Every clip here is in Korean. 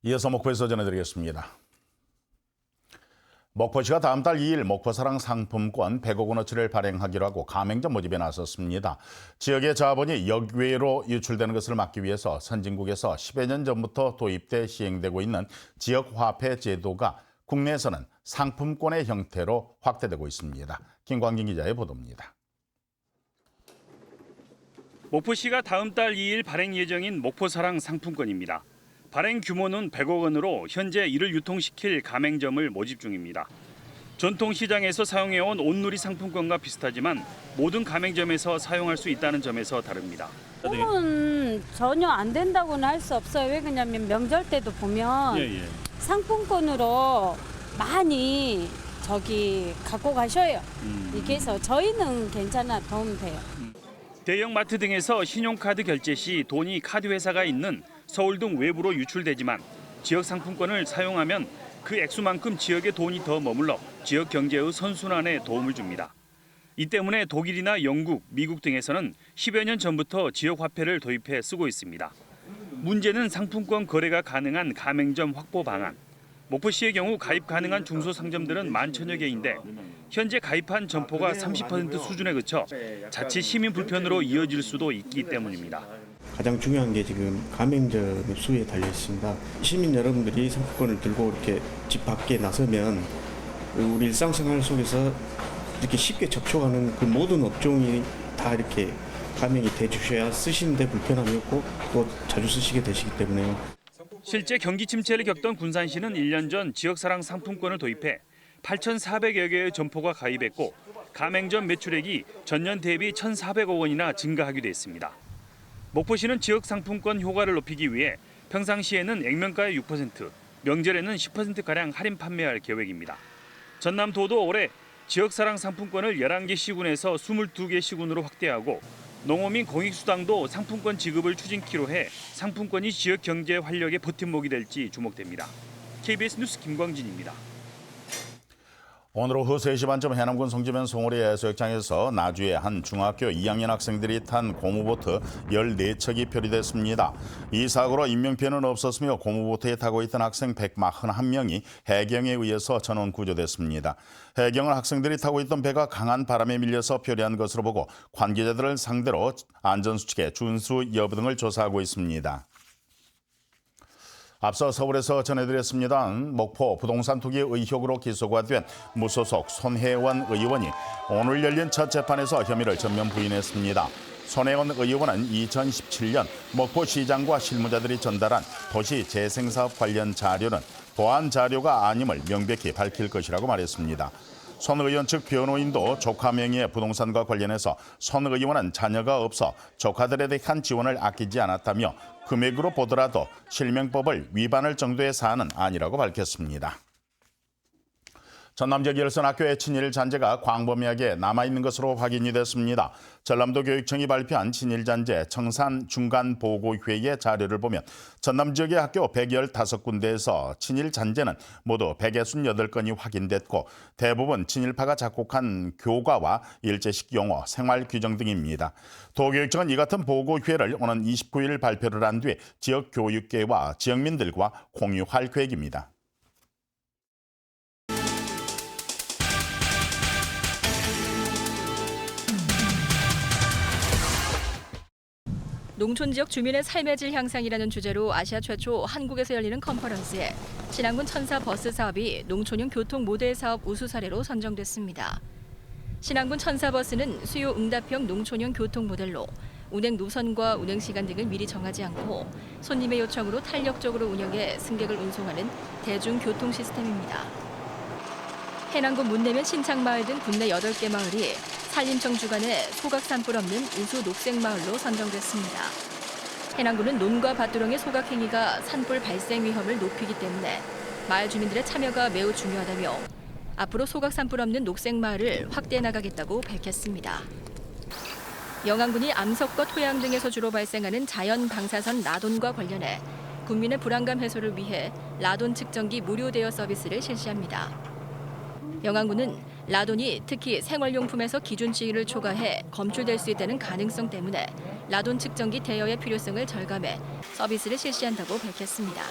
이어서 목포에서 전해드리겠습니다. 목포시가 다음 달 2일 목포사랑 상품권 100억 원어치를 발행하기로 하고 가맹점 모집에 나섰습니다. 지역의 자본이 역외로 유출되는 것을 막기 위해서 선진국에서 10여 년 전부터 도입돼 시행되고 있는 지역화폐 제도가 국내에서는 상품권의 형태로 확대되고 있습니다. 김광진 기자의 보도입니다. 목포시가 다음 달 2일 발행 예정인 목포사랑 상품권입니다. 발행 규모는 100억 원으로 현재 이를 유통시킬 가맹점을 모집 중입니다. 전통시장에서 사용해온 온누리 상품권과 비슷하지만 모든 가맹점에서 사용할 수 있다는 점에서 다릅니다. 그건 전혀 안 된다고는 할 수 없어요. 왜 그러냐면 명절 때도 보면 상품권으로 많이 갖고 가셔요. 그래서 저희는 괜찮아, 도움 돼요. 대형 마트 등에서 신용카드 결제 시 돈이 카드 회사가 있는 서울 등 외부로 유출되지만 지역 상품권을 사용하면 그 액수만큼 지역의 돈이 더 머물러 지역 경제의 선순환에 도움을 줍니다. 이 때문에 독일이나 영국, 미국 등에서는 10여 년 전부터 지역 화폐를 도입해 쓰고 있습니다. 문제는 상품권 거래가 가능한 가맹점 확보 방안. 목포시의 경우 가입 가능한 중소상점들은 11,000여 개인데 현재 가입한 점포가 30% 수준에 그쳐 자칫 시민 불편으로 이어질 수도 있기 때문입니다. 가장 중요한 게 지금 가맹점 수에 달려 있습니다. 시민 여러분들이 상품권을 들고 이렇게 집 밖에 나서면 우리 일상생활 속에서 이렇게 쉽게 접촉하는 그 모든 업종이 다 이렇게 가맹이 돼 주셔야 쓰시는데 불편함이 없고 또 자주 쓰시게 되시기 때문에요. 실제 경기 침체를 겪던 군산시는 1년 전 지역사랑 상품권을 도입해 8,400여 개의 점포가 가입했고 가맹점 매출액이 전년 대비 1,400억 원이나 증가하기도 했습니다. 목포시는 지역 상품권 효과를 높이기 위해 평상시에는 액면가의 6%, 명절에는 10%가량 할인 판매할 계획입니다. 전남도도 올해 지역사랑 상품권을 11개 시군에서 22개 시군으로 확대하고 농어민 공익수당도 상품권 지급을 추진키로 해 상품권이 지역 경제 활력의 버팀목이 될지 주목됩니다. KBS 뉴스 김광진입니다. 오늘 오후 3시 반쯤 해남군 송지면 송오리 해수욕장에서 나주의 한 중학교 2학년 학생들이 탄 고무보트 14척이 표류됐습니다. 이 사고로 인명피해는 없었으며 고무보트에 타고 있던 학생 141명이 해경에 의해서 전원 구조됐습니다. 해경은 학생들이 타고 있던 배가 강한 바람에 밀려서 표류한 것으로 보고 관계자들을 상대로 안전수칙의 준수 여부 등을 조사하고 있습니다. 앞서 서울에서 전해드렸습니다. 목포 부동산 투기 의혹으로 기소가 된 무소속 손혜원 의원이 오늘 열린 첫 재판에서 혐의를 전면 부인했습니다. 손혜원 의원은 2017년 목포시장과 실무자들이 전달한 도시 재생사업 관련 자료는 보안 자료가 아님을 명백히 밝힐 것이라고 말했습니다. 손 의원 측 변호인도 조카 명의의 부동산과 관련해서 손 의원은 자녀가 없어 조카들에 대한 지원을 아끼지 않았다며 금액으로 보더라도 실명법을 위반할 정도의 사안은 아니라고 밝혔습니다. 전남 지역 열선학교의 친일 잔재가 광범위하게 남아있는 것으로 확인이 됐습니다. 전남도 교육청이 발표한 친일 잔재 청산 중간 보고회의 자료를 보면 전남 지역의 학교 115군데에서 친일 잔재는 모두 168건이 확인됐고 대부분 친일파가 작곡한 교과와 일제식 용어, 생활 규정 등입니다. 도교육청은 이 같은 보고회를 오는 29일 발표를 한 뒤 지역 교육계와 지역민들과 공유할 계획입니다. 농촌 지역 주민의 삶의 질 향상이라는 주제로 아시아 최초 한국에서 열리는 컨퍼런스에 신안군 천사 버스 사업이 농촌형 교통 모델 사업 우수 사례로 선정됐습니다. 신안군 천사 버스는 수요 응답형 농촌형 교통 모델로 운행 노선과 운행 시간 등을 미리 정하지 않고 손님의 요청으로 탄력적으로 운영해 승객을 운송하는 대중교통 시스템입니다. 해남군 문내면 신창마을 등 국내 8개 마을이 산림청 주관에 소각 산불 없는 우수 녹색마을로 선정됐습니다. 해남군은 논과 밭두렁의 소각 행위가 산불 발생 위험을 높이기 때문에 마을 주민들의 참여가 매우 중요하다며 앞으로 소각 산불 없는 녹색마을을 확대해 나가겠다고 밝혔습니다. 영안군이 암석과 토양 등에서 주로 발생하는 자연 방사선 라돈과 관련해 국민의 불안감 해소를 위해 라돈 측정기 무료 대여 서비스를 실시합니다. 영안군은 라돈이 특히 생활용품에서 기준치를 초과해 검출될 수 있다는 가능성 때문에 라돈 측정기 대여의 필요성을 절감해 서비스를 실시한다고 밝혔습니다.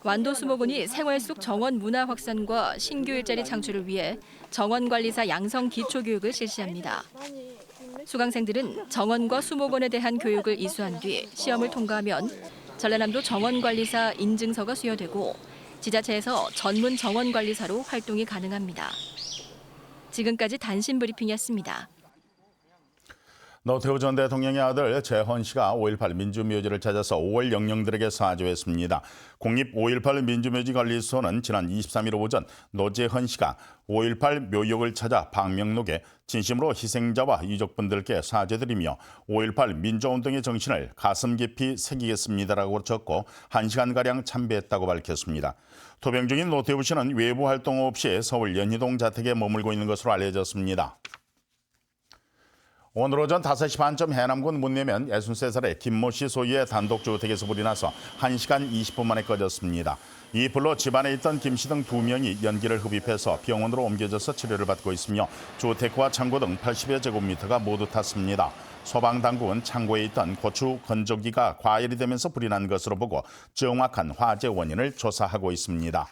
완도 수목원이 생활 속 정원 문화 확산과 신규 일자리 창출을 위해 정원관리사 양성 기초교육을 실시합니다. 수강생들은 정원과 수목원에 대한 교육을 이수한 뒤 시험을 통과하면 전라남도 정원관리사 인증서가 수여되고 지자체에서 전문 정원관리사로 활동이 가능합니다. 지금까지 단신 브리핑이었습니다. 노태우 전 대통령의 아들 재헌 씨가 5.18 민주묘지를 찾아서 5월 영령들에게 사죄했습니다. 국립 5.18 민주묘지관리소는 지난 23일 오전 노재헌 씨가 5.18 묘역을 찾아 방명록에 진심으로 희생자와 유족분들께 사죄드리며 5.18 민주운동의 정신을 가슴 깊이 새기겠습니다라고 적고 1시간가량 참배했다고 밝혔습니다. 토병 중인 노태우 씨는 외부 활동 없이 서울 연희동 자택에 머물고 있는 것으로 알려졌습니다. 오늘 오전 5시 반쯤 해남군 문내면 63살의 김모 씨 소유의 단독주택에서 불이 나서 1시간 20분 만에 꺼졌습니다. 이 불로 집안에 있던 김 씨 등 2명이 연기를 흡입해서 병원으로 옮겨져서 치료를 받고 있으며 주택과 창고 등 80여 제곱미터가 모두 탔습니다. 소방당국은 창고에 있던 고추 건조기가 과열이 되면서 불이 난 것으로 보고 정확한 화재 원인을 조사하고 있습니다.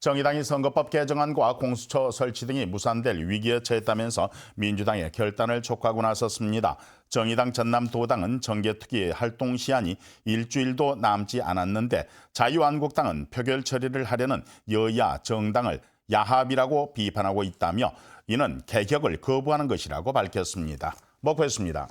정의당이 선거법 개정안과 공수처 설치 등이 무산될 위기에 처했다면서 민주당의 결단을 촉구하고 나섰습니다. 정의당 전남도당은 정개특위 활동 시한이 일주일도 남지 않았는데 자유한국당은 표결 처리를 하려는 여야 정당을 야합이라고 비판하고 있다며 이는 개혁을 거부하는 것이라고 밝혔습니다. 목포였습니다.